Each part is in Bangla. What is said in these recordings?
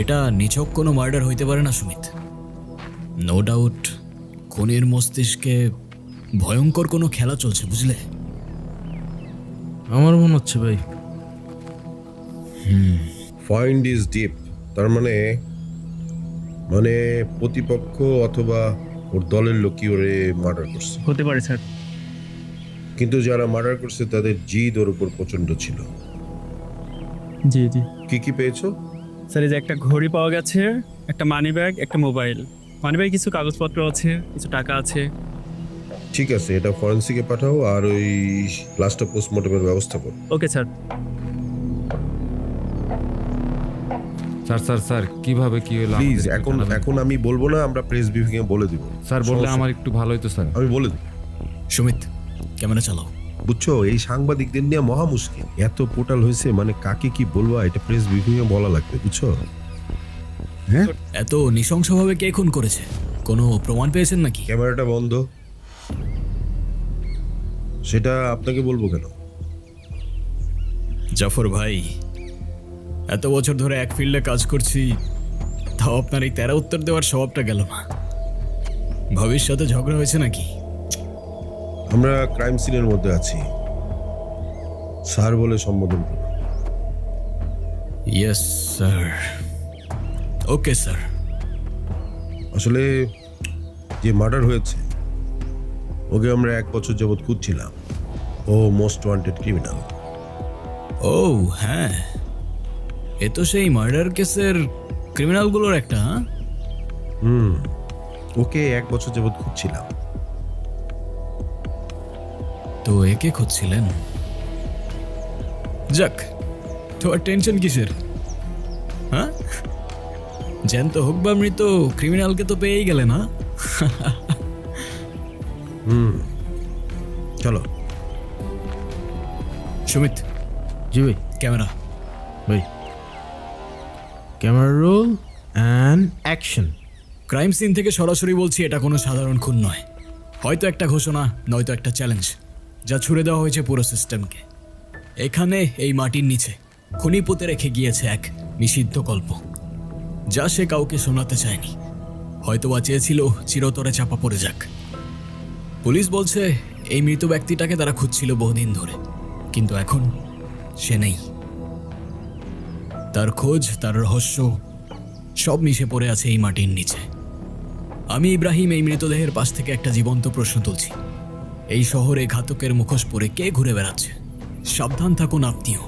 এটা নিছক কোনো মার্ডার হইতে পারে না সুমিত। নো ডাউট খুনির মস্তিষ্কে ভয়ঙ্কর কোনো খেলা চলছে, বুঝলে? আমার মনে হচ্ছে ভাই। ফাইন্ড ইজ ডিপ, তার মানে মানে প্রতিপক্ষ অথবা ওর দলের লোকই ওরে মার্ডার করছে। হতে পারে স্যার। কিন্তু যারা মার্ডার করছে তাদের জিদ ওর উপর প্রচন্ড ছিল। জি জি কি কি পেয়েছো? স্যার, এই যে একটা ঘড়ি পাওয়া গেছে, একটা মানি ব্যাগ, একটা মোবাইল। মানি ব্যাগে কিছু কাগজপত্র আছে, কিছু টাকা আছে। ঠিক আছে, এটা ফরেন্সিকে পাঠাও আর ওই লাস্টটা পোস্টমর্টমের ব্যবস্থা করো। Okay sir. Sir sir sir কিভাবে কি হলো প্লিজ আমাদের একটু এখন জানাবেন? এখন আমি বলবো না, আমরা প্রেস ব্রিফিং এ বলে দিব। স্যার বললে সমস্যা- আমার একটু ভালো হতো স্যার। আমি বলে দিব। সুমিত, ক্যামেরা চালাও। বুঝছো, এই সাংবাদিকদের নিয়ে মহা মুশকিল। এত পোর্টাল হয়েছে, মানে কাকে কি বলবো এটা প্রেস ব্রিফিং এ বলা লাগবে, বুঝছো? হ্যাঁ, এত নৃশংসভাবে কে খুন করেছে? কোনো প্রমাণ পেয়েছেন নাকি? ক্যামেরাটা বন্ধ। সেটা আপনাকে বলবো কেন? জাফর ভাই, এত বছর ধরে এক ফিল্ডে কাজ করছি, তাও আপনার এই তেরা উত্তর দেওয়ার স্বভাবটা গেল না। ভবিষ্যতে ঝগড়া হয়েছে নাকি? আমরা ক্রাইম সিনের মধ্যে আছি, স্যার বলে সম্বোধন করুন। Yes sir. Okay sir. আসলে যে মার্ডার হয়েছে ওকে আমরা 1 বছর যাবৎ খুঁজছিলাম। ও মোস্ট ওয়ান্টেড ক্রিমিনাল। ও হ্যাঁ, এ তো সেই মার্ডার কেসের ক্রিমিনালগুলোর একটা। হ্যাঁ, ওকে 1 বছর যাবৎ খুঁজছিলাম। তো একে খুঁজছিলেন? যাক, তোমার টেনশন কিসের? হ্যাঁ, জ্যান্ত হোক বা মৃত, ক্রিমিনালকে তো পেয়েই গেলে না? চলো। সুমিত, জি ভাই। ক্যামেরা। ভাই camera roll and action. Crime scene থেকে সরাসরি বলছি, এটা কোনো সাধারণ খুন নয়। হয়তো একটা ঘোষণা, নয়তো একটা চ্যালেঞ্জ, যা ছুড়ে দেওয়া হয়েছে পুরো সিস্টেমকে। এখানে এই মাটির নিচে খুনি পুঁতে রেখে গিয়েছে এক নিষিদ্ধ গল্প, যা সে কাউকে শোনাতে চায়নি। হয়তোবা চেয়েছিল চিরতরে চাপা পড়ে যাক। পুলিশ বলছে এই মৃত ব্যক্তিটাকে তারা খুঁজছিল বহুদিন ধরে, কিন্তু এখন সে নেই। তার খোঁজ, তার রহস্য সব মিশে পড়ে আছে এই মাটির নিচে। আমি ইব্রাহিম এই মৃতদেহের পাশ থেকে একটা জীবন্ত প্রশ্ন তুলছি। এই শহরে ঘাতকের মুখোশ পরে কে ঘুরে বেড়াচ্ছে? সাবধান থাকুন আপনিও,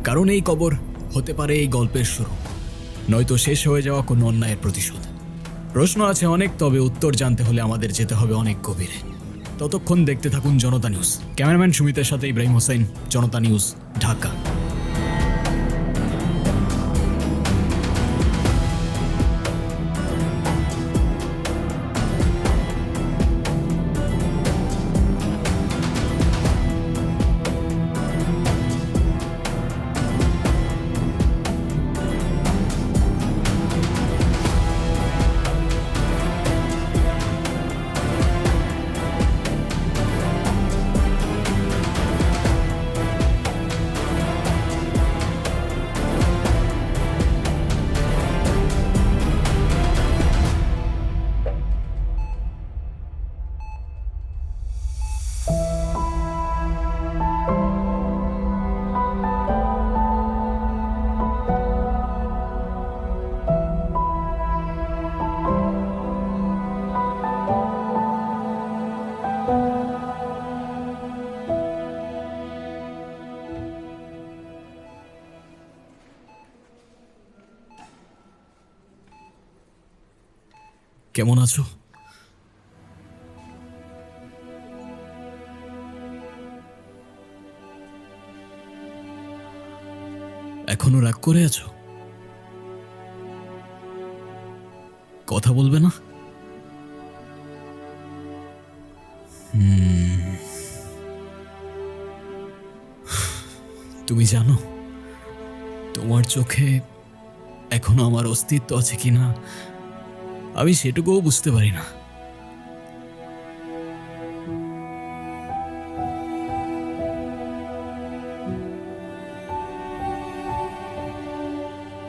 কারণ এই কবর হতে পারে এই গল্পের শুরু, নয়তো শেষ হয়ে যাওয়া কোনো অন্যায়ের প্রতিশোধ। প্রশ্ন আছে অনেক, তবে উত্তর জানতে হলে আমাদের যেতে হবে অনেক গভীরে। ততক্ষণ দেখতে থাকুন জনতা নিউজ। ক্যামেরাম্যান সুমিতের সাথে ইব্রাহিম হোসেন, জনতা নিউজ, ঢাকা। কেমন আছো? এখনো রাগ করে আছো? কথা বলবে না? তুমি জানো তোমার চোখে এখনো আমার অস্তিত্ব আছে কিনা আমি সেটুকুও বুঝতে পারি না।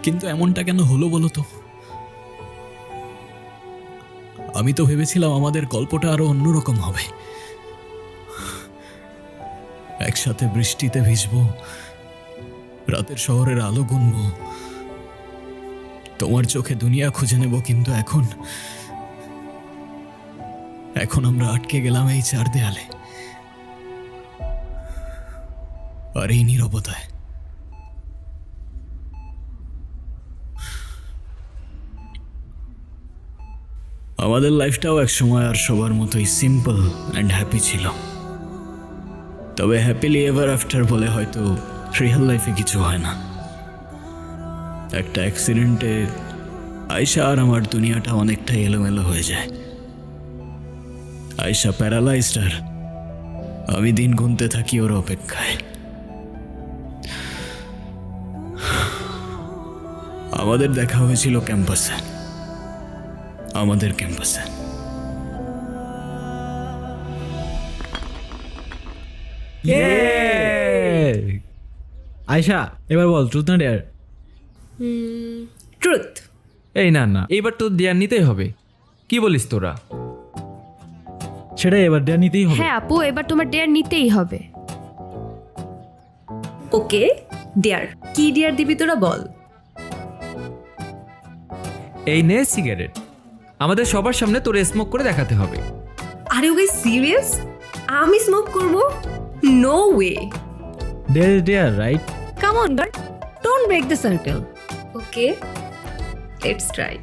কিন্তু এমনটা কেন হলো বলো তো? আমি তো ভেবেছিলাম আমাদের গল্পটা আরো অন্যরকম হবে। একসাথে বৃষ্টিতে ভিজবো, রাতের শহরের আলো গুনবো, তোমার চোখে দুনিয়া খুঁজে নেব। কিন্তু এখন এখন আমরা আটকে গেলাম এই 4 দেয়ালে আর এই নীরবতায়। আমাদের লাইফটাও এক সময় আর সবার মতোই সিম্পল অ্যান্ড হ্যাপি ছিল। তবে হ্যাপিলি এভার আফটার বলে হয়তো রিয়েল লাইফে কিছু হয় না। একটা অ্যাক্সিডেন্টে আয়শা আর আমার দুনিয়াটা অনেকটাই এলোমেলো হয়ে যায়। আয়শা প্যারালাইজড আর আমি দিন গুনতে থাকি ওর অপেক্ষায়। আমাদের দেখা হয়েছিল ক্যাম্পাসে, আমাদের ক্যাম্পাসে। আয়শা, এবার বল ট্রুথ না ডেয়ার? ট্রুথ। এই না না, এইবার তো দেয়ার নিতেই হবে। কি বলিস তোরা? সেটাই, এবার ডেয়ার নিতেই হবে। হ্যাঁ আপু, এবার তোমার ডেয়ার নিতেই হবে। ওকে ডেয়ার, কি ডেয়ার দিবি তোরা বল। এই নে সিগারেট, আমাদের সবার সামনে তোর স্মোক করে দেখাতে হবে। আরে ওকে সিরিয়াস? আমি স্মোক করব? No way. Dare is dare, right? Come on girl, don't break the circle. Okay let's try.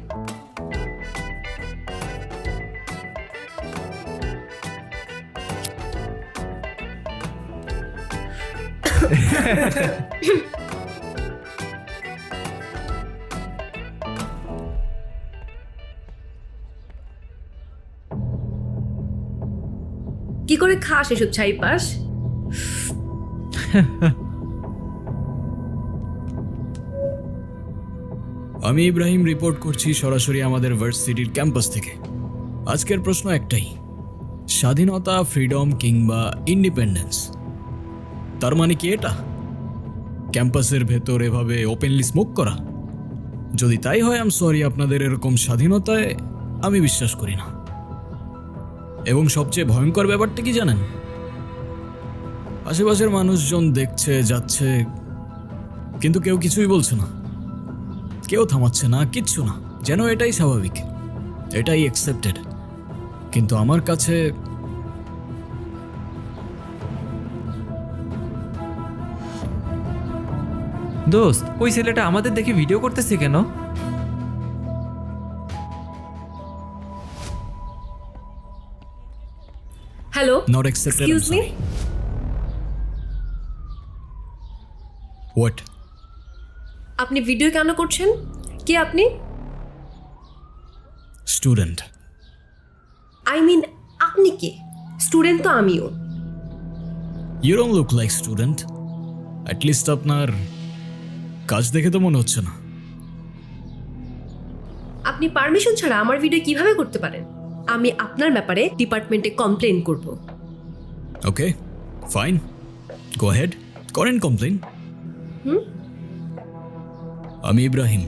কি করে খাস এসব ছাই পাস? আমি ইব্রাহিম রিপোর্ট করছি সরাসরি আমাদের ভার্সিটির ক্যাম্পাস থেকে। আজকের প্রশ্ন একটাই, স্বাধীনতা, ফ্রিডম কিংবা ইন্ডিপেন্ডেন্স? তার মানে কি এটা ক্যাম্পাসের ভেতর এভাবে ওপেনলি স্মোক করা? যদি তাই হয় আম সরি, আপনাদের এরকম স্বাধীনতায় আমি বিশ্বাস করি না। এবং সবচেয়ে ভয়ঙ্কর ব্যাপারটা কি জানেন? আশেপাশের মানুষজন দেখছে যাচ্ছে, কিন্তু কেউ কিছুই বলছে না, কেউ থামাচ্ছে না, কিচ্ছু না, যেন এটাই স্বাভাবিক, এটাই অ্যাকসেপ্টেড। কিন্তু আমার কাছে দোস্ত, ওই ছেলেটা আমাদের দেখে ভিডিও করতেছে কেন? Hello, not accepted. Excuse me. What? আপনি ভিডিও কেন করছেন? কে আপনি? স্টুডেন্ট। আই মিন আপনি কে? স্টুডেন্ট তো আমিও। You don't look like student. At least আপনার কাজ দেখে তো মনে হচ্ছে না। আপনি পারমিশন ছাড়া আমার ভিডিও কিভাবে করতে পারেন? আমি আপনার ব্যাপারে ডিপার্টমেন্টে কমপ্লেন করব। ওকে ফাইন, গো হেড, করেন কমপ্লেন। আমি ইব্রাহিম,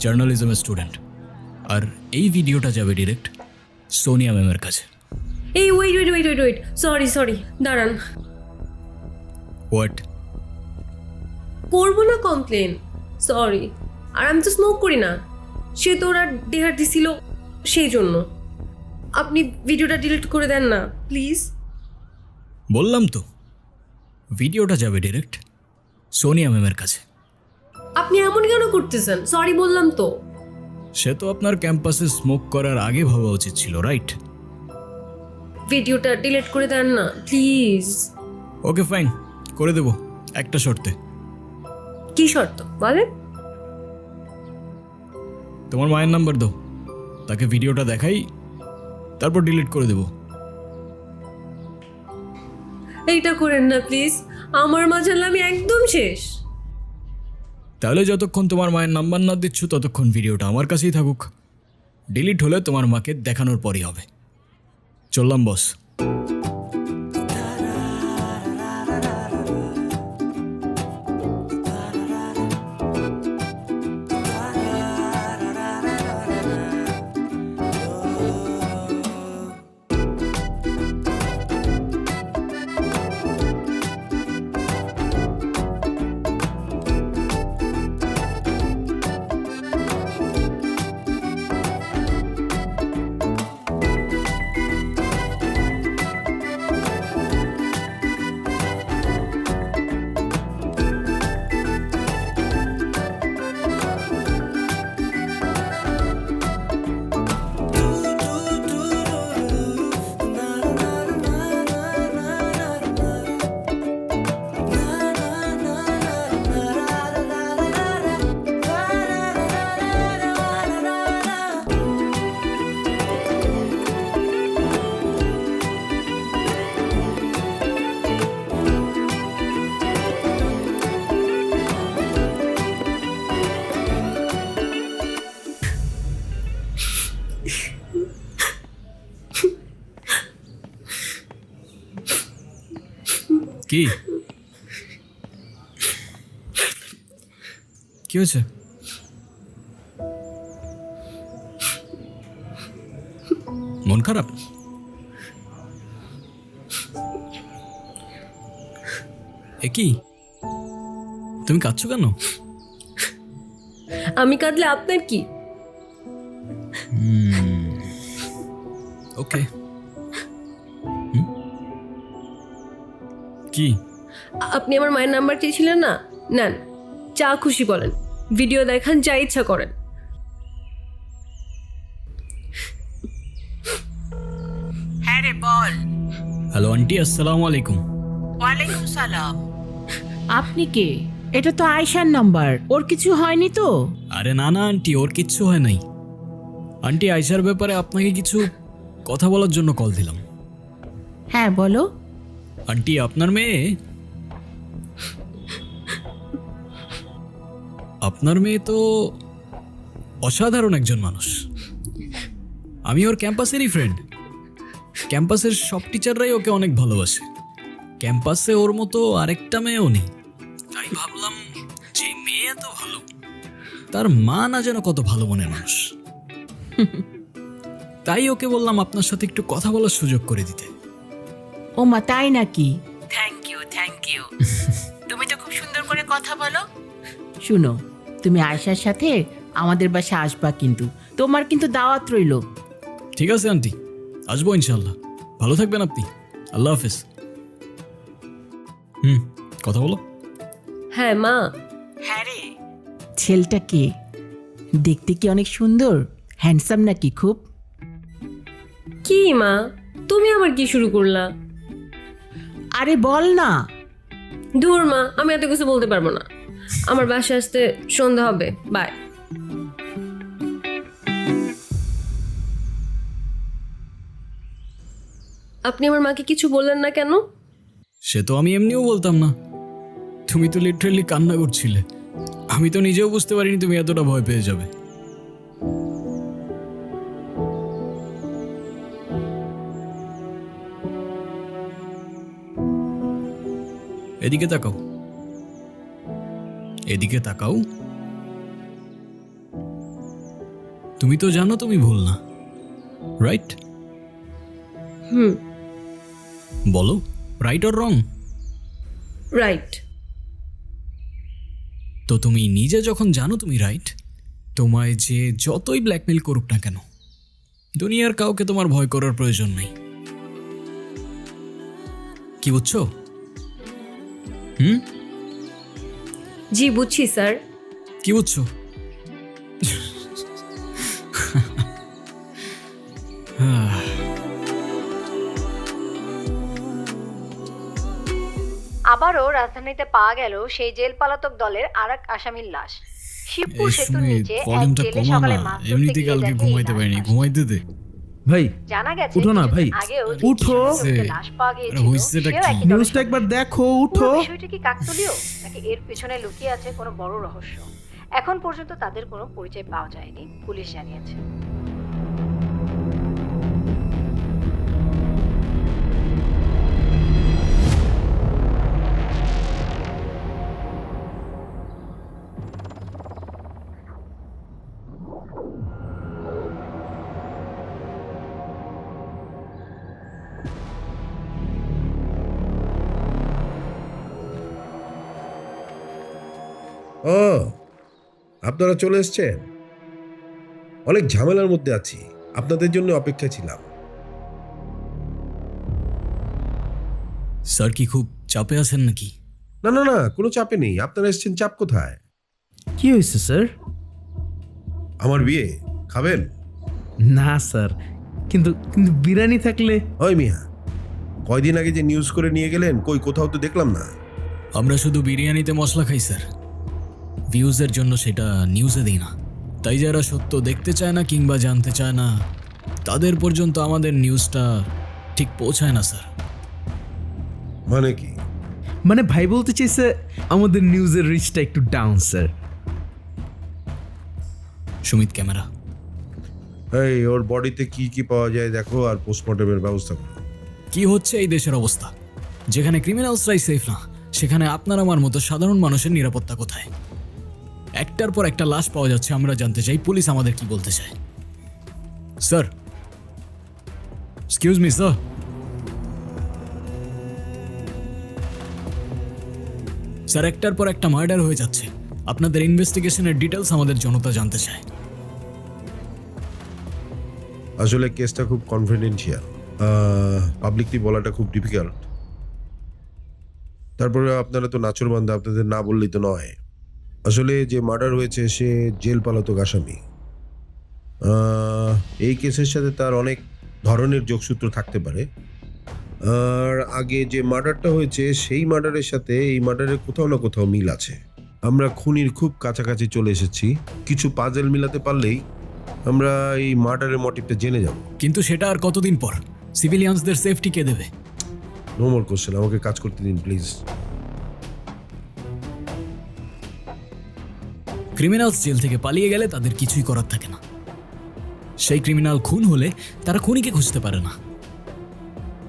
জার্নালিজমের স্টুডেন্ট, আর এই ভিডিওটা যাবে ডিরেক্ট সোনিয়া ম্যামের কাছে। এই wait wait wait wait wait, sorry sorry, দাঁড়ান। হোয়াট? করবো না কমপ্লেন, সরি। আর আমি তো স্মোক করি না, সে তো ওরা ডেহার দিছিল সেই জন্য। আপনি ভিডিওটা ডিলিট করে দেন না প্লিজ। বললাম তো ভিডিওটা যাবে ডিরেক্ট সোনিয়া ম্যামের কাছে। আপনি এমন কেন করতেছেন? সরি বললাম তো। সে তো আপনার ক্যাম্পাসে স্মোক করার আগে ভাবা উচিত ছিল, রাইট? ভিডিওটা ডিলিট করে দেন না প্লিজ। ওকে ফাইন, করে দেবো, একটা শর্তে। কি শর্ত বলেন? তোমার মায়ের নাম্বার দাও, তাকে ভিডিওটা দেখাই, তারপর ডিলিট করে দেবো। এইটা করেন না প্লিজ, আমার মা জানলে আমি একদম শেষ। তাহলে যতক্ষণ তোমার মায়ের নাম্বার না দিচ্ছ ততক্ষণ ভিডিওটা আমার কাছেই থাকুক। ডিলিট হলে তোমার মাকে দেখানোর পরই হবে। চললাম বস। কি কি হয়েছে? মন খারাপ? এ কি, তুমি কাঁদছো কেন? আমি কাঁদলে আপনার কি? ওকে। কি? আপনি আমার মায়ের নাম্বার চেয়েছিলেন না, নেন, যা খুশি বলেন, ভিডিও দেখান, যা ইচ্ছা করেন। হ্যাঁ রে বল। হ্যালো আন্টি, আসসালামু আলাইকুম। ওয়ালাইকুম সালাম। আপনি কে? এটা তো আয়শার নাম্বার, ওর কিছু হয়নি তো? আরে না না আন্টি, ওর কিচ্ছু হয় নাই। আন্টি, আয়শার ব্যাপারে আপনাকে কিছু কথা বলার জন্য কল দিলাম। হ্যাঁ বলো। আন্টি, আপনার মেয়ে তো অসাধারণ একজন মানুষ। আমি ওর ক্যাম্পাসেরই ফ্রেন্ড। ক্যাম্পাসের সব টিচাররাই ওকে অনেক ভালোবাসে। ক্যাম্পাসে ওর মতো আরেকটা মেয়েও নেই। তাই ভাবলাম, যে মেয়ে এত ভালো, তার মা না যেন কত ভালো মনের মানুষ। তাই ওকে বললাম আপনার সাথে একটু কথা বলার সুযোগ করে দিতে। ও মা, তাই নাকি? Thank you thank you. তুমি তো খুব সুন্দর করে কথা বলো। শুনো, তুমি আয়শার সাথে আমাদের বাসায় আসবা, কিন্তু তোমার কিন্তু দাওয়াত রইলো। ঠিক আছে আন্টি, আসবো ইনশাল্লাহ। ভালো থাকবেন আপনি। আল্লাহ হাফেজ। কথা বলো। হ্যাঁ মা। হ্যাঁ রে। ছেলেটা কে? দেখতে কি অনেক সুন্দর, হ্যান্ডসাম নাকি খুব? কি মা, তুমি আবার কি শুরু করলা? আরে বল না। দূর মা, আমি এত কিছু বলতে পারবো না। আমার বাসায় আসতে সন্ধ্যা হবে, বাই। আপনি আমার মাকে কিছু বললেন না কেন? সে তো আমি এমনিও বলতাম না। তুমি তো লিটারেলি কান্না করছিলে। আমি তো নিজেও বুঝতে পারিনি তুমি এতটা ভয় পেয়ে যাবে। এদিকে তাকাও, এদিকে তাকাও। তুমি তো জানো তুমি ভুল না, রাইট? বলো, রাইট অর রং? রাইট। তো তুমি নিজে যখন জানো তুমি রাইট, তোমায় যে যতই ব্ল্যাকমেল করুক না কেন, দুনিয়ার কাউকে তোমার ভয় করার প্রয়োজন নেই। কি বুঝছো? জি বুঝছি স্যার। কি বুঝছো? আবারও রাজধানীতে পাওয়া গেল সেই জেল পলাতক দলের আরেক আসামির লাশ। শিবপুর সেতুর নিচে এক জেলে সকালে মাছ ধরতে এমনিতে গিয়ে কালকে দেখে ঘুমাইতে এই পারিনি, লাশ। ঘুমাইতে দে। ভাই জানা গেছে উঠো না ভাই, কিছুদিন আগেও যে উঠো। শিবপুরে লাশ পাওয়া গিয়েছিল, হইছেটা সেও কি? একই দলের নিউজটা একবার দেখো, উঠো। পুরো বিষয়টি কি কাকতালীয় নাকি এর পেছনে লুকিয়ে আছে কোনো বড় রহস্য? এখন পর্যন্ত তাদের কোনো পরিচয় পাওয়া যায়নি, পুলিশ জানিয়েছে। ও, আপনারা চলে এসেছেন। অনেক ঝামেলার মধ্যে আছি, আপনাদের জন্য অপেক্ষা ছিলাম। স্যার কি খুব চাপে আছেন নাকি? না না না, কোনো চাপে নেই। আপনারা এসেছেন, চাপ কোথায়? কি হয়েছে স্যার? আমার বিয়ে খাবেন? না স্যার, কিন্তু কিন্তু বিরিয়ানি থাকলে। ওই মিয়া, কয়দিন আগে যে নিউজ করে নিয়ে গেলেন, কই কোথাও তো দেখলাম না। আমরা শুধু বিরিয়ানিতে মশলা খাই স্যার, ভিউজের জন্য সেটা নিউজে দিই না। তাই যারা সত্য দেখতে চায় না কিংবা জানতে চায় না, তাদের পর্যন্ত আমাদের নিউজটা ঠিক পৌঁছায় না স্যার। মানে কি? মানে ভাই বলতে চাইছে আমাদের নিউজের রিচটা একটু ডাউন স্যার। সুমিত ক্যামেরা। এই, ওর বডিতে কি কি পাওয়া যায় দেখো, আর পোস্টমর্টমের ব্যবস্থা করো। কি হচ্ছে এই দেশের অবস্থা? যেখানে ক্রিমিনালসরাই সেফ না, সেখানে আপনার আমার মতো সাধারণ মানুষের নিরাপত্তা কোথায়? একটার পর একটা লাশ পাওয়া যাচ্ছে, আমরা জানতে চাই পুলিশ আমাদের কি বলতে চায়। Sir, excuse me sir. Sir, একটার পর একটা মার্ডার হয়ে যাচ্ছে, আপনাদের ইনভেস্টিগেশনের ডিটেলস আমাদের জনতা জানতে চায়। আসলে কেসটা খুব কনফিডেন্সিয়াল, পাবলিকলি বলাটা খুব ডিফিকাল্ট। তারপরে আপনারা তো নাচরবান্ধা, আপনাদের না বললেই তো নয়। আসলে যে মার্ডার হয়েছে সে জেল পালাতক আসামি। এই কেসের সাথে তার অনেক ধরনের যোগসূত্র থাকতে পারে। আর আগে যে মার্ডারটা হয়েছে সেই মার্ডারের সাথে এই মার্ডারের কোথাও না কোথাও মিল আছে। আমরা খুনির খুব কাছাকাছি চলে এসেছি, কিছু পাজেল মিলাতে পারলেই আমরা এই মার্ডারের মোটিভটা জেনে যাব। কিন্তু সেটা আর কতদিন পর? সিভিলিয়ানসদের সেফটি কে দেবে? নো মোর কোশ্চেন, আমাকে কাজ করতে দিন প্লিজ। ক্রিমিনালস জেল থেকে পালিয়ে গেলে তাদের কিছুই করার থাকে না। সেই ক্রিমিনাল খুন হলে তারা খুনিকে খুঁজতে পারে না।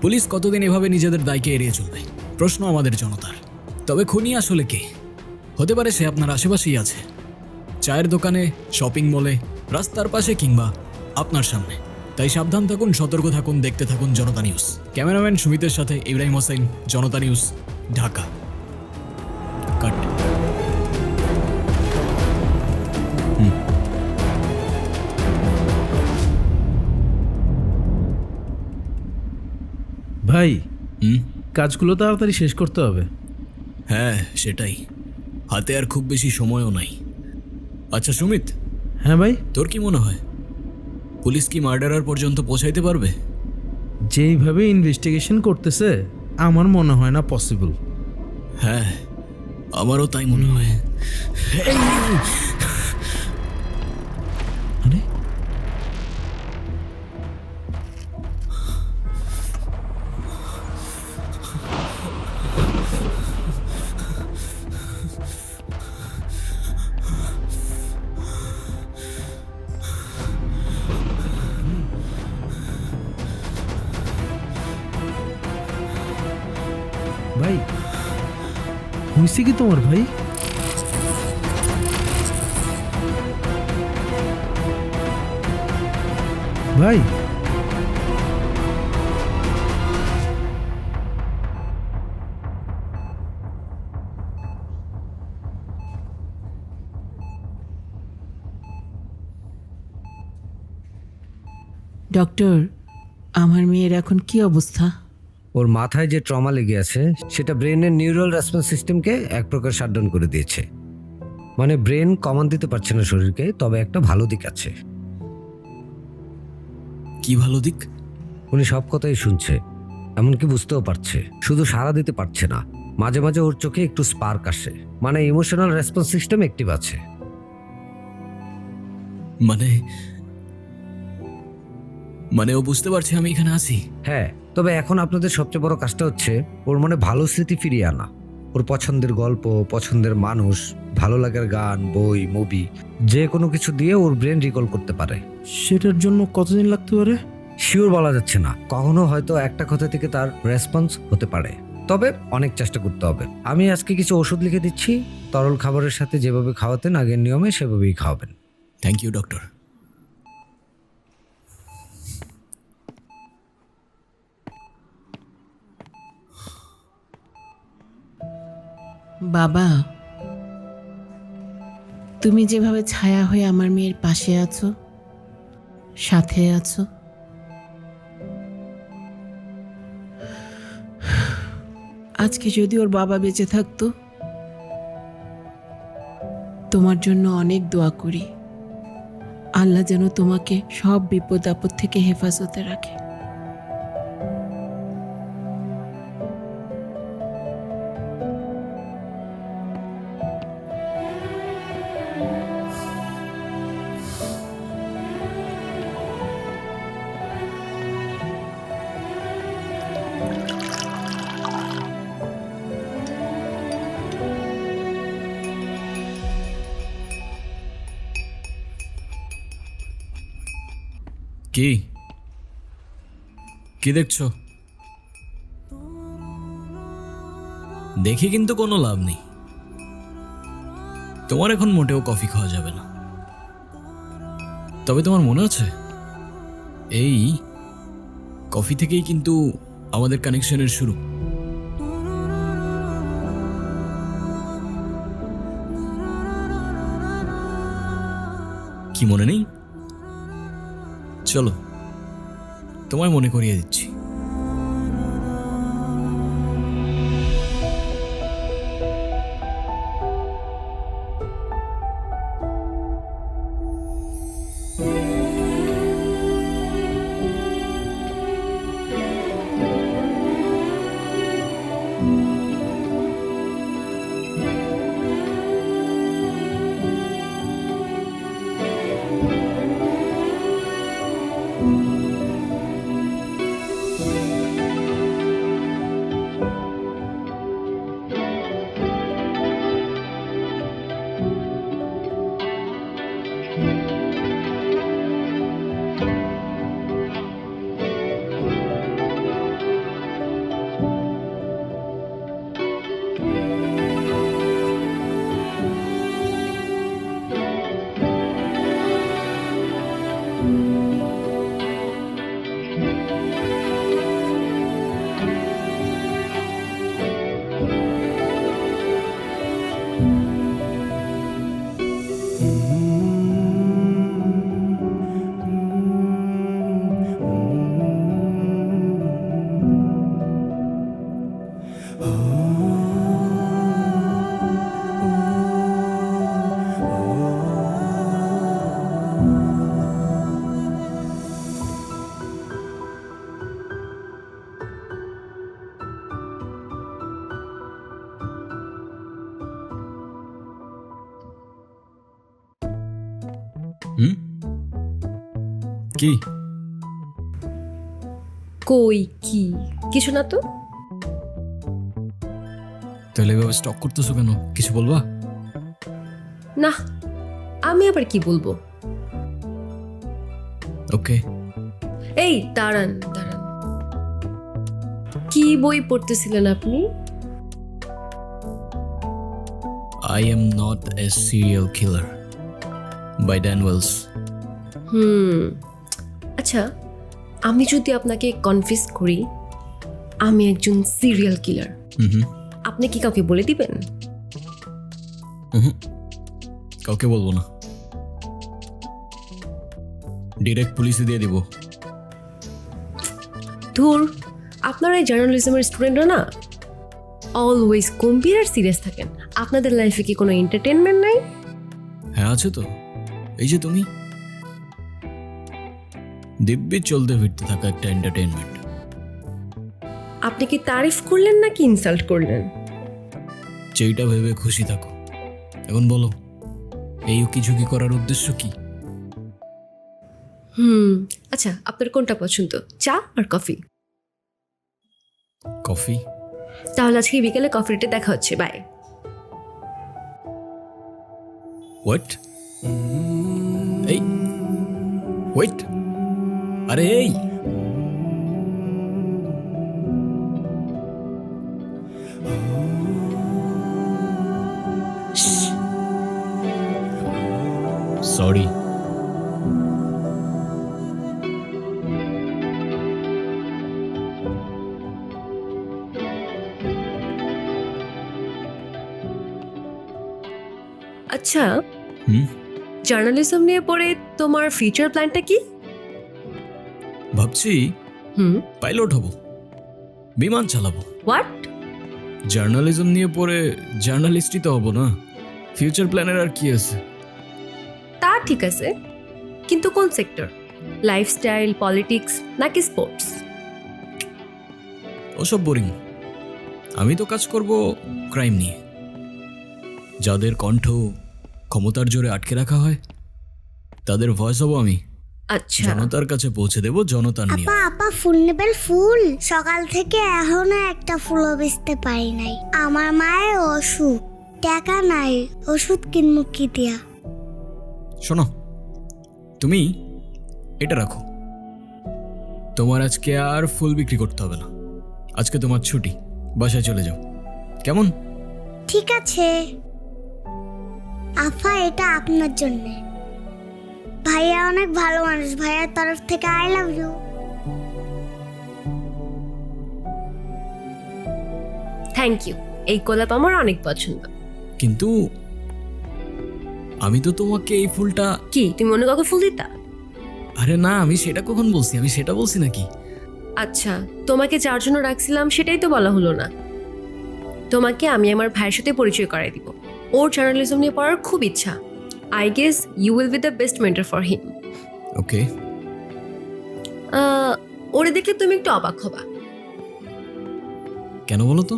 পুলিশ কতদিন এভাবে নিজেদের দায়কে এড়িয়ে চলবে? প্রশ্ন আমাদের জনতার। তবে খুনি আসলে কে? হতে পারে সে আপনার আশেপাশেই আছে, চায়ের দোকানে, শপিং মলে, রাস্তার পাশে কিংবা আপনার সামনে। তাই সাবধান থাকুন, সতর্ক থাকুন, দেখতে থাকুন জনতা নিউজ। ক্যামেরাম্যান সুমিতের সাথে ইব্রাহিম হোসেন, জনতা নিউজ, ঢাকা। কাট। ভাই, হুম, কাজগুলো তাড়াতাড়ি শেষ করতে হবে। হ্যাঁ সেটাই, হাতে আর খুব বেশি সময়ও নাই। আচ্ছা সুমিত, হ্যাঁ ভাই, তোর কি মনে হয় পুলিশ কি মার্ডারার পর্যন্ত পৌঁছাইতে পারবে? যেইভাবে ইনভেস্টিগেশন করতেছে আমার মনে হয় না পসিবল। হ্যাঁ, আমারও তাই মনে হয়। আরে ভাই, হয়েছে কি তোমার ভাই? ভাই, ডক্টর, আমার মেয়ের এখন কি অবস্থা? ওর মাথায় যে ট্রমা লেগে আছে সেটা ব্রেনের নিউরাল রেসপন্স সিস্টেমকে এক প্রকার শাটডাউন করে দিয়েছে। মানে ব্রেন কমান্ড দিতে পারছে না শরীরকে। তবে একটা ভালো দিক আছে। কি ভালো দিক? উনি সব কথাই শুনছে, এমনকি বুঝতেও পারছে, শুধু সাড়া দিতে পারছে না। মাঝে মাঝে ওর চোখে একটু স্পার্ক আসে, মানে ইমোশনাল রেসপন্স সিস্টেম অ্যাক্টিভ আছে। মানে মানে ও বুঝতে পারছে আমি এখানে আছি? হ্যাঁ, তবে এখন আপনাদের সবচেয়ে বড় কাজটা হচ্ছে ওর মনে ভালো স্মৃতি ফিরিয়ে আনা। ওর পছন্দের গল্প, পছন্দের মানুষ, ভালো লাগার গান, বই, মুভি, যে কোনো কিছু দিয়ে ওর ব্রেন রিকল করতে পারে। সেটার জন্য কতদিন লাগতে পারে? শিওর বলা যাচ্ছে না, কখনো হয়তো একটা কথা থেকে তার রেসপন্স হতে পারে। তবে অনেক চেষ্টা করতে হবে। আমি আজকে কিছু ওষুধ লিখে দিচ্ছি, তরল খাবারের সাথে যেভাবে খাওয়াতেন আগের নিয়মে সেভাবেই খাওয়াবেন। Thank you doctor. বাবা, তুমি যেভাবে ছায়া হয়ে আমার মেয়ের পাশে আছো, সাথে আছো, আজকে যদি ওর বাবা বেঁচে থাকতো, তোমার জন্য অনেক দোয়া করি। আল্লাহ যেন তোমাকে সব বিপদ আপদ থেকে হেফাজতে রাখে। কি কি দেখছো? দেখে কিন্তু কোনো লাভ নেই। তোমার এখন মোটেও কফি খাওয়া যাবে না। তবে তোমার মনে আছে, এই কফি থেকেই কিন্তু আমাদের কানেকশনের শুরু। কি মনে নেই? চলো তোমায় মনে করিয়ে দিচ্ছি। কি কই কি কিছু না তো। তাহলে এভাবে স্টক করতেছো কেন? কিছু বলবা? না, আমি আবার কি বলবো। ওকে। এই দাঁড়ান দাঁড়ান, কি বই পড়তেছিলেন আপনি? I am not a serial killer by Dan Wells. আচ্ছা, আমি যদি আপনাকে কনফিউজ করি আমি একজন সিরিয়াল কিলার, আপনি কি কাউকে বলে দিবেন? কাউকে বলবো না, ডিরেক্ট পুলিশে দিয়ে দিব। ধুর, আপনারা এই জার্নালিজমের স্টুডেন্টরা না অলওয়েজ গম্ভীর আর সিরিয়াস থাকেন। আপনাদের লাইফে কি কোনো এন্টারটেনমেন্ট নাই? হ্যাঁ আছে তো, এই যে তুমি, দিব্যি চলতে ফিরতে থাকা একটা এন্টারটেনমেন্ট। আপনি কি তারিফ করলেন নাকি ইনসাল্ট করলেন? যেইটা ভেবে খুশি থাকো। এখন বলো, এই উকিঝুঁকি করার উদ্দেশ্য কি? আচ্ছা, আপনার কোনটা পছন্দ, চা আর কফি? কফি। তাহলে আজকে বিকেলে কফি ডেটে দেখা হচ্ছে, বাই। হোয়াট? এই ওয়েট, আরে এই সরি। আচ্ছা, জার্নালিজম নিয়ে পড়ে তোমার ফিউচার প্ল্যানটা কি? ভাবছি পাইলট হব, বিমান চালাবো। হোয়াট? জার্নালিজম নিয়ে পড়ে জার্নালিস্টই তো হব না, ফিউচার প্ল্যানের আর কি আছে? তা ঠিক আছে, কিন্তু কোন সেক্টর? লাইফস্টাইল, পলিটিক্স নাকি স্পোর্টস? ওসব বোরিং। আমি তো কাজ করব ক্রাইম নিয়ে, যাদের কণ্ঠ ক্ষমতার জোরে আটকে রাখা হয় তাদের ভয়েস হব আমি। আচ্ছা, জনতার কাছে পৌঁছে দেব জনতার নিয়ে। আপা আপা ফুল নেবেন? ফুল সকাল থেকে এখনো একটা ফুলও বেচতে পারি নাই। আমার মায়ের অসুখ, টাকা নাই, ওষুধ কিনবো কি দিয়া? শোনো, তুমি এটা রাখো, তোমার আজকে আর ফুল বিক্রি করতে হবে না। আজকে তোমার ছুটি, বাসায় চলে যাও। কেমন? ঠিক আছে আফা, এটা আপনার জন্য। ভাইয়া অনেক ভালো মানুষ, ভাইয়ার তরফ থেকে I love you. Thank you, এই গোলাপ আমার অনেক পছন্দ। কিন্তু আমি তো তোমাকে এই ফুলটা... কি তুমি অন্য কাউকে ফুল দিতা? আরে না, আমি সেটা কখন বলছি? আমি সেটা বলছি নাকি? আচ্ছা, তোমাকে যার জন্য রাখছিলাম সেটাই তো বলা হলো না। তোমাকে আমি আমার ভাইয়ের সাথে পরিচয় করাই দিব। ওর জার্নালিজম নিয়ে পড়ার খুব ইচ্ছা। I guess you will be the best mentor for him. Okay. ওরে দেখলে তুমি একটু অবাক হবা। কেন বলো তো?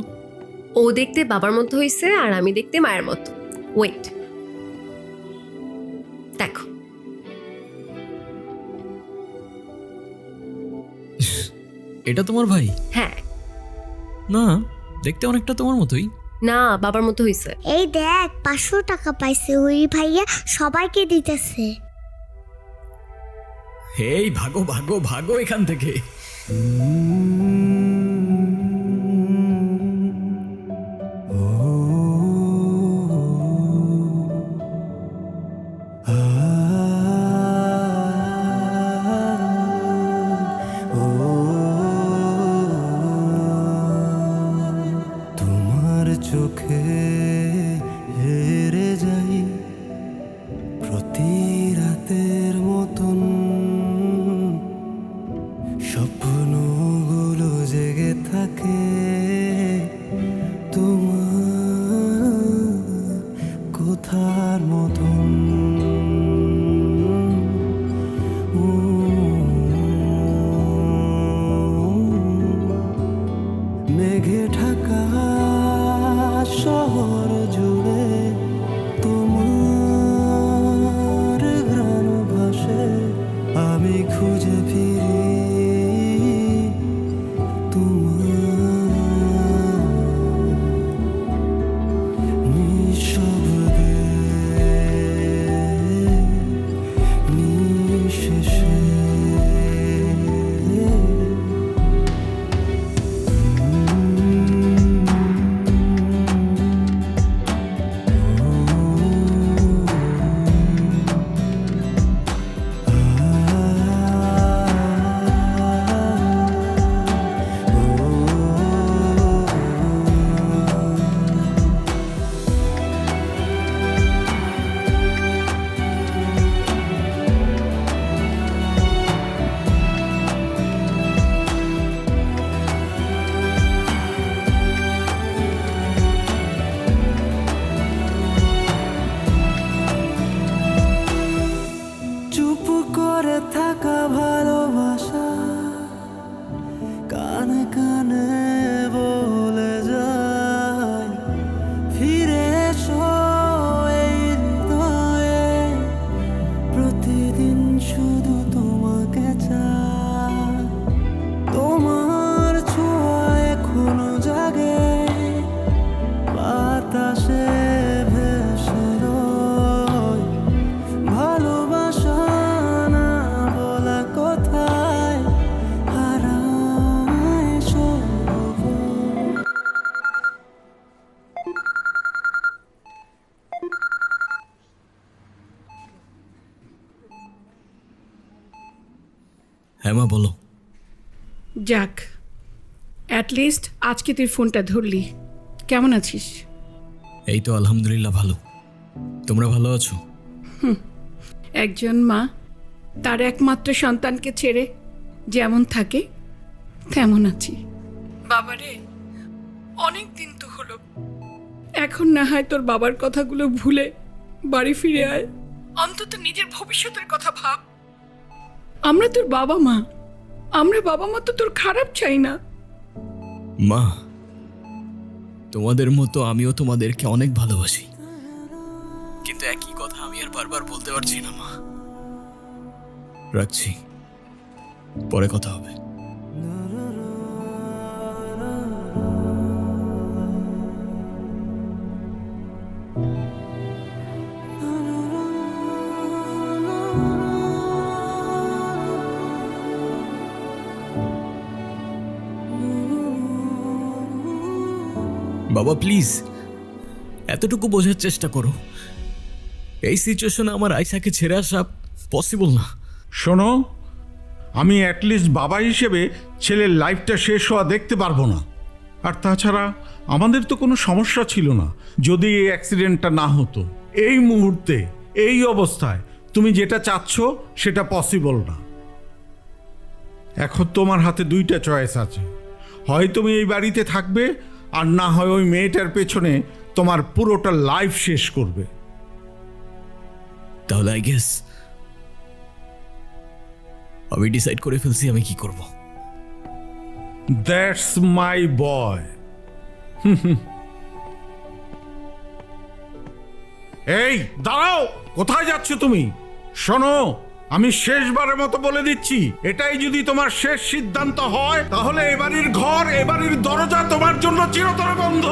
ও দেখতে বাবার মতো হয়েছে আর আমি দেখতে মায়ের মতো। ওয়েট, দেখো। এটা তোমার ভাই? হ্যাঁ। না, দেখতে অনেকটা তোমার মতোই। না, বাবার মতো হয়েছে। এই দেখ 500 টাকা পাইছে, ওই ভাইয়া সবাইকে দিতেছে। এই ভাগো ভাগো ভাগো এখান থেকে। তোমার চোখে হেরে যাই প্রতি রাতের মতন, স্বপ্নগুলো জেগে থাকে তোমার কোথার মতন। মেঘে ঢাকা শহর জুড়ে তোমার ঘ্রাণ ভাসে, আমি খুঁজে ফিরি তোমার নিঃশব্দে নিঃশেষে। চুপ করে থাকা ভালোবাসা কানে কানে বলে যায়, ফিরে এসো এই হৃদয়ে, প্রতিদিন শুধু তোমাকে চাই। তোমার ছোঁয়া এখনো জাগে বাতাসে ভেসে রয়, ভালোবাসা না বলা কথায় হারায় সব। হ্যাঁ মা, বলো। যাক, অ্যাটলিস্ট আজকে তুই ফোনটা ধরলি। কেমন আছিস? এই তো আলহামদুলিল্লাহ ভালো। তোমরা ভালো আছো? একজন মা তার একমাত্র সন্তানকে ছেড়ে যেমন থাকে তেমন আছি। বাবারে, অনেক দিন তো হলো, এখন না হয় তোর বাবার কথাগুলো ভুলে বাড়ি ফিরে আয়, অন্তত নিজের ভবিষ্যতের কথা ভাব। আমরা তোর বাবা মা, আমরা বাবা মা তো তোর খারাপ চাই না। মা, তোমাদের মতো আমিও তোমাদেরকে অনেক ভালোবাসি, কিন্তু একই কথা আমি আর বারবার বলতে পারছি না মা। রাখছি, পরে কথা হবে। বাবা প্লিজ এতটুকু বোঝার চেষ্টা করো, এই সিচুয়েশনে আমার আয়শাকে ছেড়ে আসা পসিবল না। শোনো, আমি অ্যাটলিস্ট বাবা হিসেবে ছেলের লাইফটা শেষ হওয়া দেখতে পারবো না। আর তাছাড়া আমাদের তো কোনো সমস্যা ছিল না যদি এই অ্যাক্সিডেন্টটা না হতো। এই মুহূর্তে এই অবস্থায় তুমি যেটা চাচ্ছ সেটা পসিবল না। এখন তোমার হাতে দুইটা চয়েস আছে, হয় তুমি এই বাড়িতে থাকবে, আর না হয় ওই মেয়েটার পেছনে তোমার পুরোটা লাইফ শেষ করবে। তাহলে আই গেস আমি ডিসাইড করে ফেলছি আমি কি করব। দ্যাটস মাই বয়। এই দাঁড়াও, কোথায় যাচ্ছ তুমি? শোনো, আমি শেষবারের মতো বলে দিচ্ছি, এটাই যদি তোমার শেষ সিদ্ধান্ত হয় তাহলে এবাড়ির ঘর, এবাড়ির দরজা তোমার জন্য চিরতরে বন্ধ।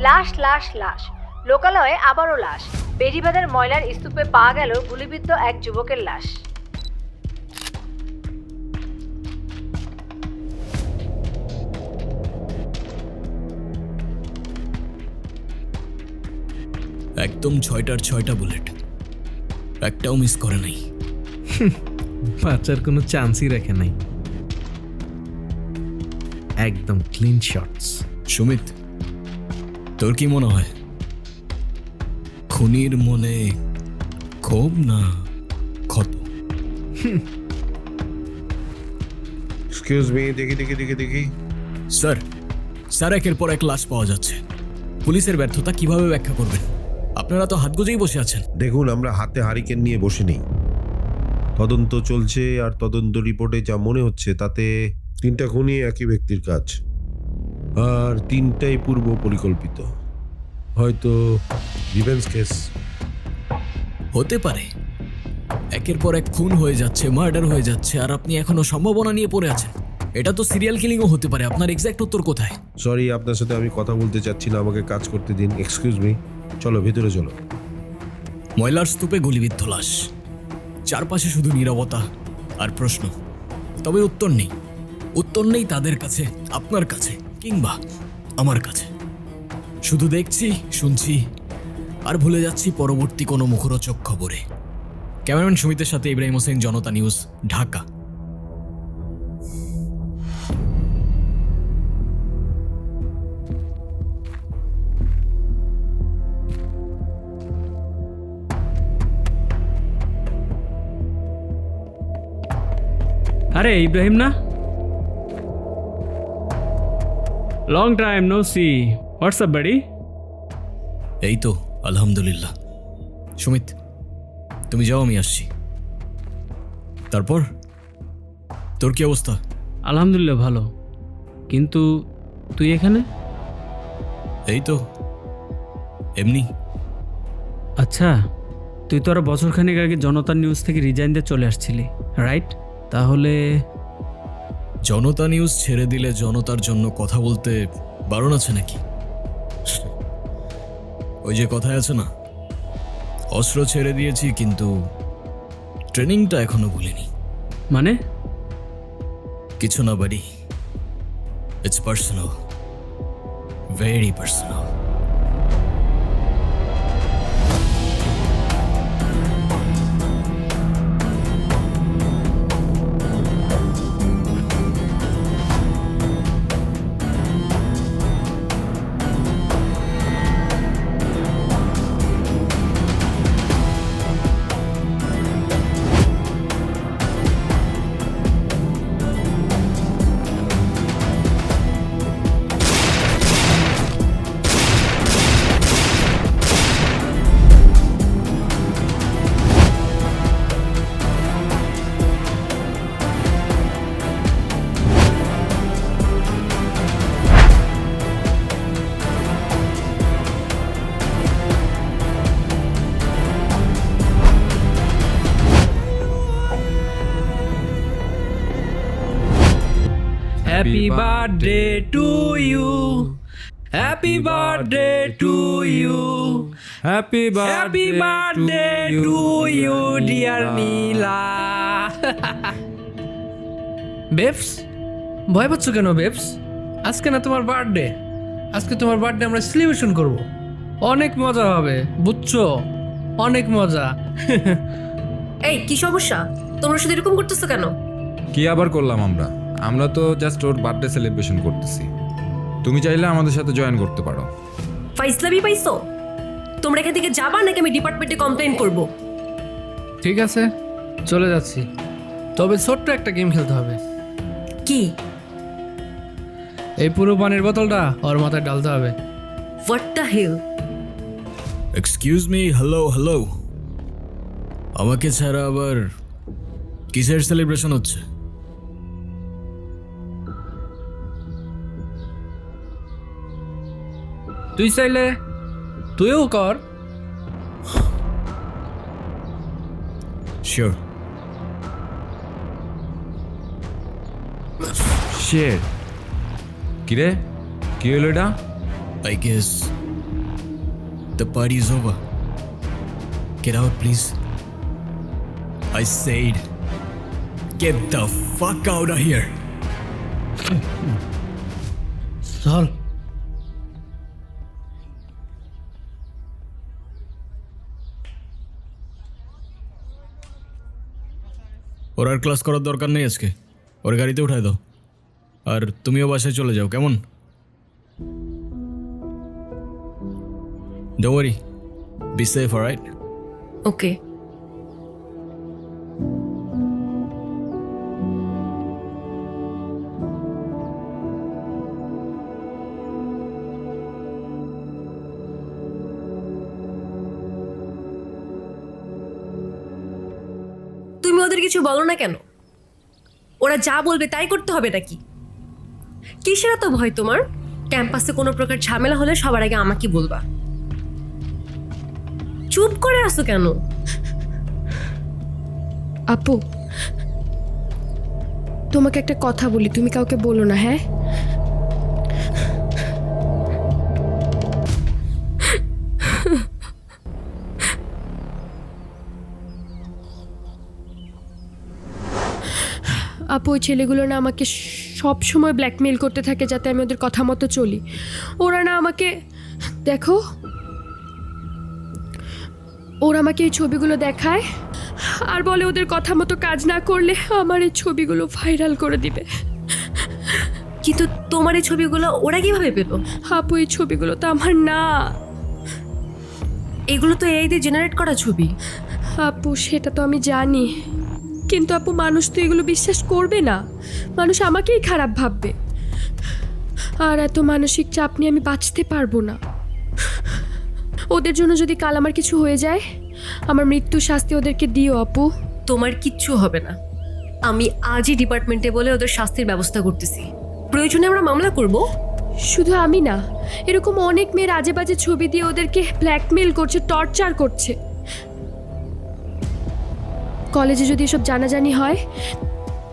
লাশ লাশ লাশ, লোকালয়ে আবারও লাশ। বেড়িবাঁধের ময়লার স্তূপে পাওয়া গেল গুলিবিদ্ধ এক যুবকের লাশ। একদম 6টার 6টা বুলেট, একটাও মিস করে নাই। বাচ্চার কোনো চান্সই রাখে নাই, একদম ক্লিন শটস। সুমিত, তোর কি মনে হয় খুনির মনে ক্ষোভ না ক্ষত? এক্সকিউজ মি, দেখি দেখি দেখি দেখি। স্যার, স্যার একের পর এক লাশ পাওয়া যাচ্ছে, পুলিশের ব্যর্থতা কিভাবে ব্যাখ্যা করবেন? আপনারা তো হাত গুজেই বসে আছেন। দেখুন, আমরা হাতে হারিকেন নিয়ে বসে নেই, তদন্ত চলছে। আর তদন্ত রিপোর্টে যা মনে হচ্ছে তাতে 3টা খুনই একই ব্যক্তির কাজ, আর 3টাই পূর্ব পরিকল্পিত। হয়তো রিভেঞ্জ কেস হতে পারে। একের পর এক খুন হয়ে যাচ্ছে, মার্ডার হয়ে যাচ্ছে, আর আপনি এখনো সম্ভাবনা নিয়ে পড়ে আছেন। এটা তো সিরিয়াল কিলিংও হতে পারে। আপনার এক্সাক্ট উত্তর কোথায়? সরি, আপনার সাথে আমি কথা বলতে চাচ্ছি না, আমাকে কাজ করতে দিন। এক্সকিউজ মি, চলো ভেতরে চলো। ময়লার স্তূপে গুলিবিদ্ধ লাশ, চারপাশে শুধু নীরবতা আর প্রশ্ন, তবে উত্তর নেই। উত্তর নেই তাদের কাছে, আপনার কাছে, কিংবা আমার কাছে। শুধু দেখছি, শুনছি, আর ভুলে যাচ্ছি পরবর্তী কোনো মুখরোচক খবরে। ক্যামেরাম্যান সুমিতের সাথে ইব্রাহিম হোসেন, জনতা নিউজ, ঢাকা। আরে ইব্রাহিম না? Long time no see, WhatsApp বাড়ি? এই তো আলহামদুলিল্লাহ। সুমিত, তুমি যাও, আমি আসছি। তারপর তোর কি অবস্থা? আলহামদুলিল্লাহ ভালো, কিন্তু তুই এখানে? এই তো এমনি। আচ্ছা, তুই তো আরো বছরখানেক আগে জনতা নিউজ থেকে রিজাইন দিয়ে চলে আসছিলি, রাইট? তাহলে জনতা নিউজ ছেড়ে দিলে জনতার জন্য কথা বলতে বারণ আছে নাকি? ওই যে কথায় আছে না, অস্ত্র ছেড়ে দিয়েছি কিন্তু ট্রেনিংটা এখনো ভুলিনি। মানে? কিছু না বাড়ি, it's personal, very personal. Happy birthday to you, happy birthday to you, happy birthday to you dear Nila. Babes, ভয় পাচ্ছ কেন বেবস? আজকে না তোমার বার্থডে, আজকে তোমার বার্থডে আমরা সেলিব্রেশন করব, অনেক মজা হবে, বুঝছো? অনেক মজা। এই কি সমস্যা, তোমরা শুধু এরকম করতেছো কেন? কি আবার করলাম আমরা? আমরা তো জাস্ট ওর বার্থডে সেলিব্রেশন করতেছি। তুমি চাইলে আমাদের সাথে জয়েন করতে পারো। ফাইজলামি পাইছো? তোমরা এখান থেকে যাবা নাকি আমি ডিপার্টমেন্টে কমপ্লেইন করব? ঠিক আছে, চলে যাচ্ছি, তবে ছোট্ট একটা গেম খেলতে হবে। কি? এই পুরো পানির বোতলটা ওর মাথায় ঢালতে হবে। What the hell? Excuse me, hello hello, আমাকে ছাড়া আবার কিসের সেলিব্রেশন হচ্ছে? তুই চাইলে তুইও কর। শিওর। শের কিরে, কি হলো এটা? I guess the party is over. Get out, please. I said, get the fuck out of here. চল। ওর আর ক্লাস করার দরকার নেই আজকে, ওর গাড়িতে উঠায় দাও, আর তুমিও বাসায় চলে যাও, কেমন? Don't worry, be safe, alright? ওকে। তুমি ওদের কিছু বলো না কেন? ওরা যা বলবে তাই করতে হবে নাকি? কিসের এত ভয় তোমার? ক্যাম্পাসে কোনো প্রকার ঝামেলা হলে সবার আগে আমাকে বলবা। চুপ করে আসো কেন? আপু, তোমাকে একটা কথা বলি, তুমি কাউকে বলো না, হ্যাঁ? আপু, ওই ছেলেগুলো না আমাকে সব সময় ব্ল্যাকমেল করতে থাকে যাতে আমি ওদের কথা মতো চলি। ওরা না আমাকে, দেখো, ওরা আমাকে এই ছবিগুলো দেখায় আর বলে ওদের কথা মতো কাজ না করলে আমার এই ছবিগুলো ভাইরাল করে দিবে। কিন্তু তোমার এই ছবিগুলো ওরা কিভাবে পেল? আপু, এই ছবিগুলো তো আমার না, এগুলো তো এই দিয়ে জেনারেট করা ছবি। আপু সেটা তো আমি জানি, কিন্তু আপু মানুষ তো এগুলো বিশ্বাস করবে না, মানুষ আমাকেই খারাপ ভাববে, আর এত মানসিক চাপ নিয়ে আমি বাঁচতে পারবো না। ওদের জন্য যদি কাল আমার কিছু হয়ে যায়, আমার মৃত্যু শাস্তি ওদেরকে দিও আপু। তোমার কিচ্ছু হবে না, আমি আজই ডিপার্টমেন্টে বলে ওদের শাস্তির ব্যবস্থা করতেছি, প্রয়োজনে আমরা মামলা করব। শুধু আমি না, এরকম অনেক মেয়ের আজে বাজে ছবি দিয়ে ওদেরকে ব্ল্যাকমেল করছে, টর্চার করছে। কলেজে যদি এসব জানাজানি হয়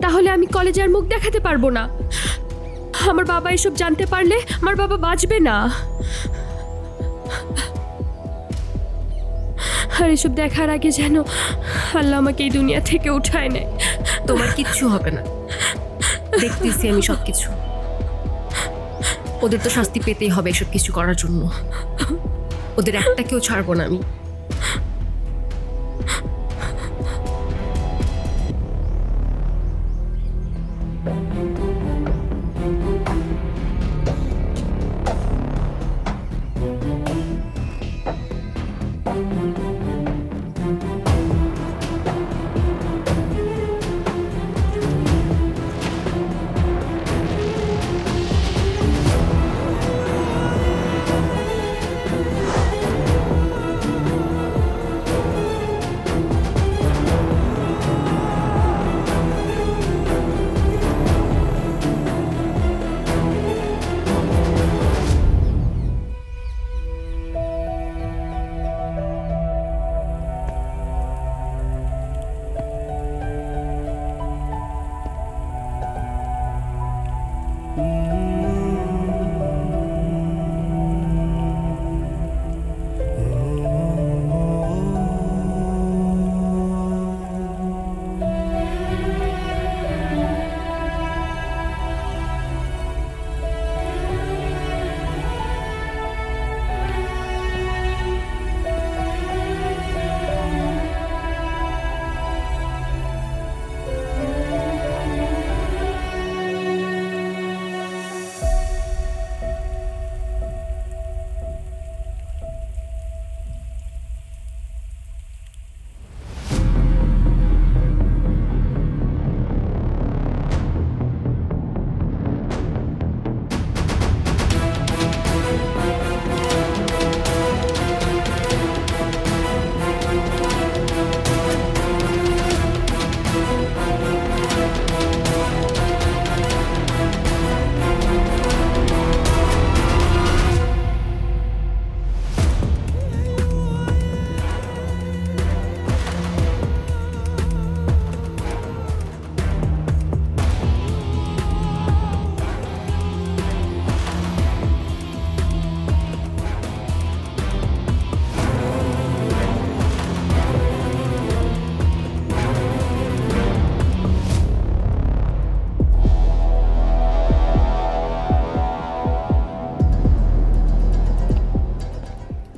তাহলে আমি কলেজে আর মুখ দেখাতে পারবো না। আমার বাবা এসব জানতে পারলে আমার বাবা বাঁচবে না। আর এসব দেখার আগে যেন আল্লাহ আমাকে এই দুনিয়া থেকে উঠায় নেয়। তোমার কিচ্ছু হবে না, দেখতেছি আমি সব কিছু। ওদের তো শাস্তি পেতেই হবে এসব কিছু করার জন্য, ওদের একটাকেও ছাড়বো না আমি।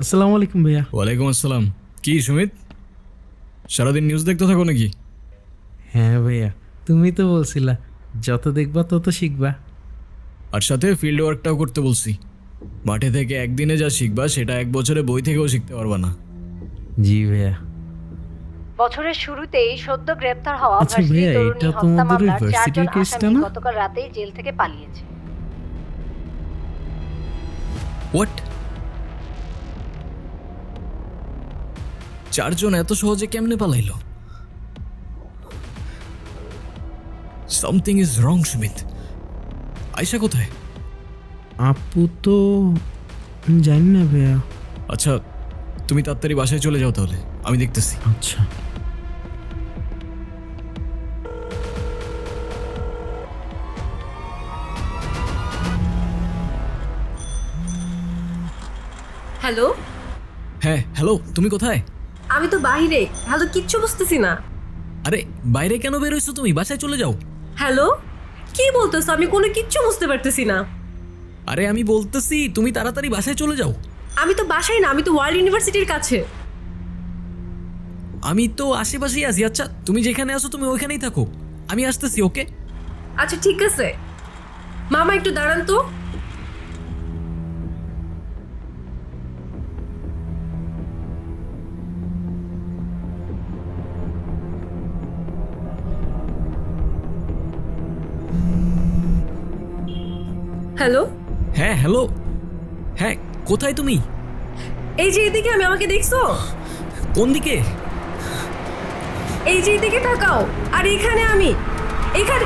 আসসালামু আলাইকুম ভাইয়া। ওয়ালাইকুম আসসালাম। কি সুমিত, সারাদিন নিউজ দেখতে থাকো নাকি? হ্যাঁ ভাইয়া, তুমি তো বলছিলা যত দেখবা তত শিখবা। আর সাথে ফিল্ড ওয়ার্কটাও করতে বলছি। মাঠে থেকে একদিনে যা শিখবা সেটা 1 বছরে বই থেকেও শিখতে পারবা না। জি ভাইয়া। বছরের শুরুতেই সদ্য গ্রেপ্তার হওয়া আচ্ছা ভার্সিটি ভাইয়া, তরুণী এটা হত্যা তোমাদের ওই মামলার ভার্সিটির 4 জন কেসটা আসামি না? গতকাল রাতেই জেল থেকে পালিয়েছে। হোয়াট? 4 জন এত সহজে কেমনে পালাইলো? Something is wrong Sumit. Ayesha কোথায়? আপু তো জানি না ভাইয়া। আচ্ছা, তুমি তাড়াতাড়ি বাসায় চলে যাও তাহলে, আমি দেখতেছি। আচ্ছা। হ্যালো, হ্যাঁ হ্যালো, তুমি কোথায়? আমি তো বাইরে। হ্যালো, কিচ্ছু বুঝতেছি না। আরে বাইরে কেন বের হইছো তুমি? বাসায় চলে যাও। হ্যালো, কি বলতেছো? আমি কোনো কিচ্ছু বুঝতে পারতেছি না। আরে আমি বলতেছি তুমি তাড়াতাড়ি বাসায় চলে যাও। আমি তো বাসায় না, আমি তো ওয়ার্ল্ড ইউনিভার্সিটির কাছে। আমি তো আশেপাশেই আছি। আচ্ছা তুমি যেখানে আছো তুমি ওইখানেই থাকো, আমি আসতেছি। ওকে আচ্ছা ঠিক আছে। মামা একটু দাঁড়ান তো। হ্যালো। হ্যাঁ হ্যালো। হ্যাঁ কোথায় তুমি? এই যে এদিকে, আমি আমাকে দেখছো? কোন দিকে? এই যে এদিকে তাকাও। আর এখানে আমি, এখানে।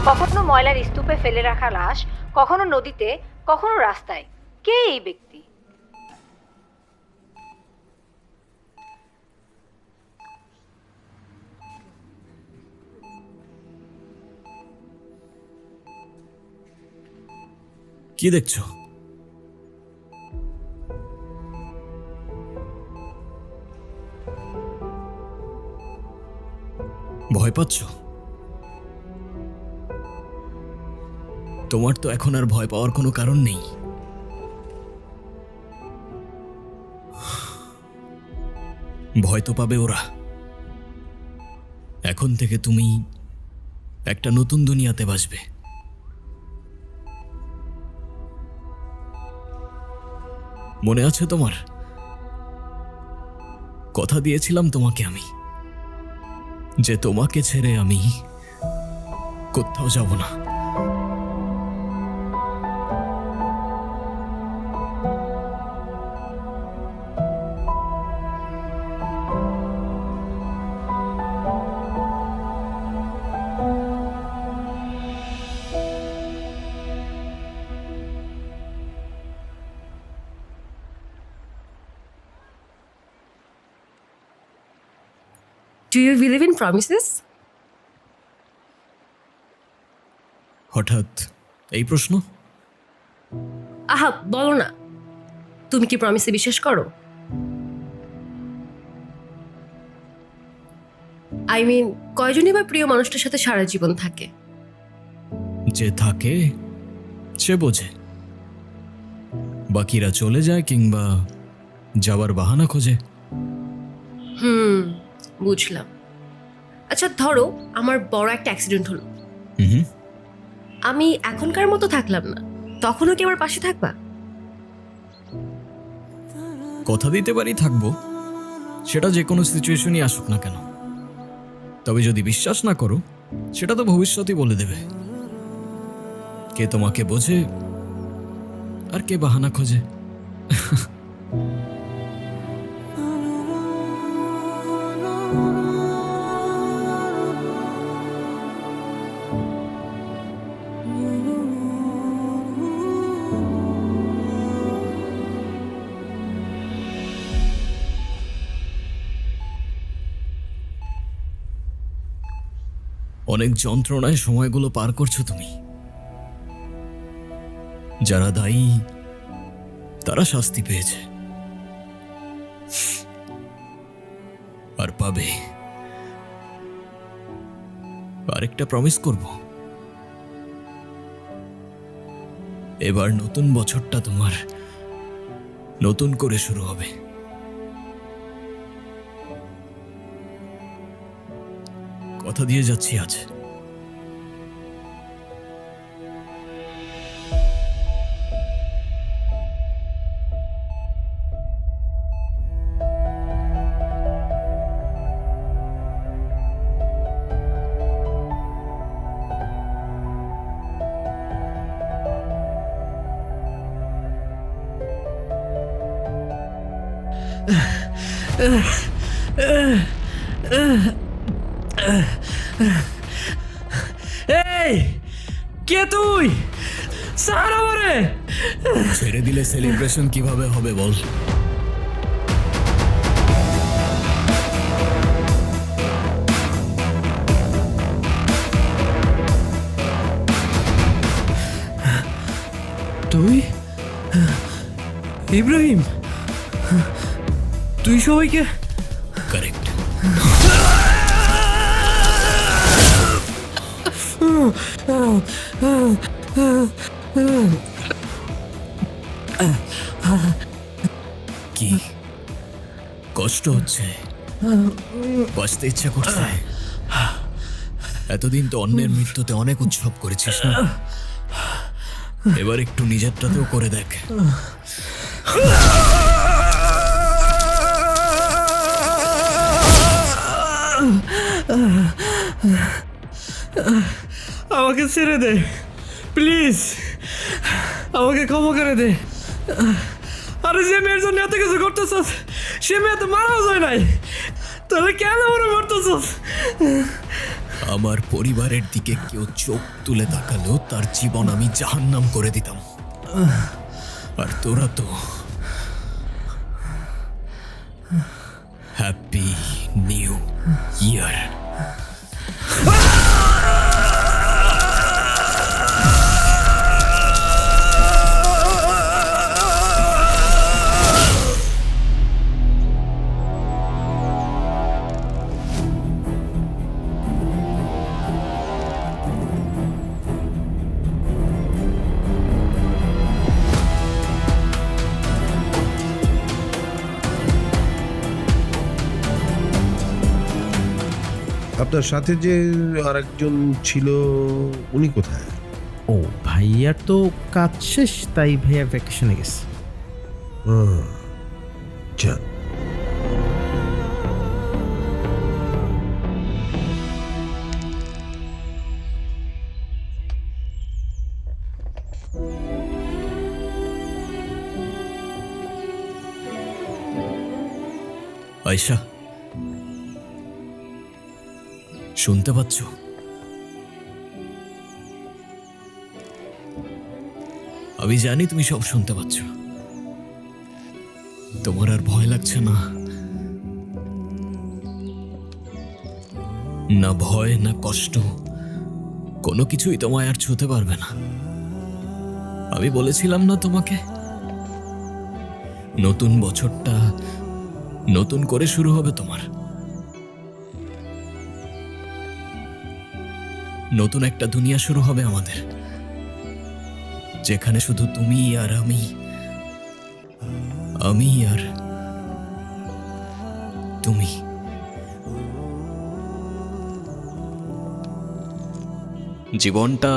কখনো ময়লার স্তূপে ফেলে রাখা লাশ, কখনো নদীতে, কখনো রাস্তায়। কে এই ব্যক্তি? কি দেখছো? ভয় পাচ্ছ? তোমার তো এখন আর ভয় পাওয়ার কোনো কারণ নেই। ভয় তো পাবে ওরা। এখন থেকে তুমি একটা নতুন দুনিয়াতে বাসবে। মনে আছে তোমার? কথা দিয়েছিলাম তোমাকে আমি, যে তোমাকে ছেড়ে আমি কোথাও যাব না। Do you believe in promises? হঠাৎ এই প্রশ্ন? আহা, বলো না। তুমি কি প্রমিসে বিশ্বাস করো? আই মিন, কয়জনই বা প্রিয় মানুষটার সাথে সারা জীবন থাকে? যে থাকে সে বোঝে, বাকিরা চলে যায় কিংবা যাওয়ার বাহানা খোঁজে। বুঝলাম। আচ্ছা ধরো আমার বড় একটা অ্যাক্সিডেন্ট হলো, আমি এখনকার মতো থাকলাম না, তখনও কি আমার পাশে থাকবা? কথা দিতে পারি থাকবো, সেটা যে কোনো সিচুয়েশনই আসুক না কেন। তবে যদি বিশ্বাস না করো, সেটা তো ভবিষ্যতই বলে দেবে। কে তোমাকে বোঝে আর কে বাহানা খোঁজে? অনেক যন্ত্রণায় সময়গুলো পার করছো তুমি। যারা দায়ী তারা শাস্তি পেয়েছে আর পাবে। আরেকটা প্রমিস করব, এবার নতুন বছরটা তোমার নতুন করে শুরু হবে। কথা দিয়ে যাচ্ছি আজ। এই কে তুই? ছাড় আমারে! ছেড়ে দিলে সেলিব্রেশন কিভাবে হবে বল? তুই ইব্রাহিম? তুই সবাইকে? কারেক্ট। কি কষ্ট হচ্ছে? বাঁচতে ইচ্ছা করছে? এতদিন তো অন্যের মৃত্যুতে অনেক উৎসব করেছিস না? এবার একটু নিজেরটাতেও করে দেখ। আমাকে ছেড়ে দে প্লিজ, আমাকে ক্ষমা করে দে। আরে যে মেয়ের জন্য এত কিছু করতেছস, সে মেয়ে তো মারাও যায় নাই, তাহলে কেন মনে করতেছস? আমার পরিবারের দিকে কেউ চোখ তুলে তাকালেও তার জীবন আমি জাহান্নাম করে দিতাম। আর তোরা তো হ্যাপি নিউ ইয়ার। আপনার সাথে যে আরেকজন ছিল উনি কোথায়? ও ভাইয়ার তো কাজ শেষ, তাই ভাইয়া ভ্যাকেশনে গেছে। যান। আয়শা, শুনতে পাচ্ছ? আমি জানি তুমি সব শুনতে পাচ্ছ। তোমার আর ভয় লাগছে না? না ভয় না কষ্ট, কোনো কিছুই তোমায় আর ছুঁতে পারবে না। আমি বলেছিলাম না তোমাকে, নতুন বছরটা নতুন করে শুরু হবে তোমার। নতুন একটা দুনিয়া শুরু হবে আমাদের, যেখানে শুধু তুমি আর আমি আর তুমি। জীবনটা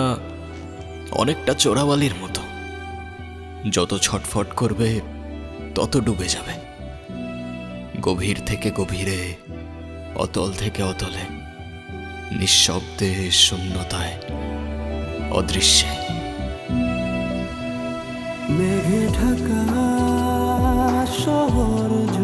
অনেকটা চোরাবালির মতো, যত ছটফট করবে তত ডুবে যাবে, গভীর থেকে গভীরে, অতল থেকে অতলে, নিঃশব্দে, শূন্যতায়, অদৃশ্যে। মেঘে ঢাকা শহর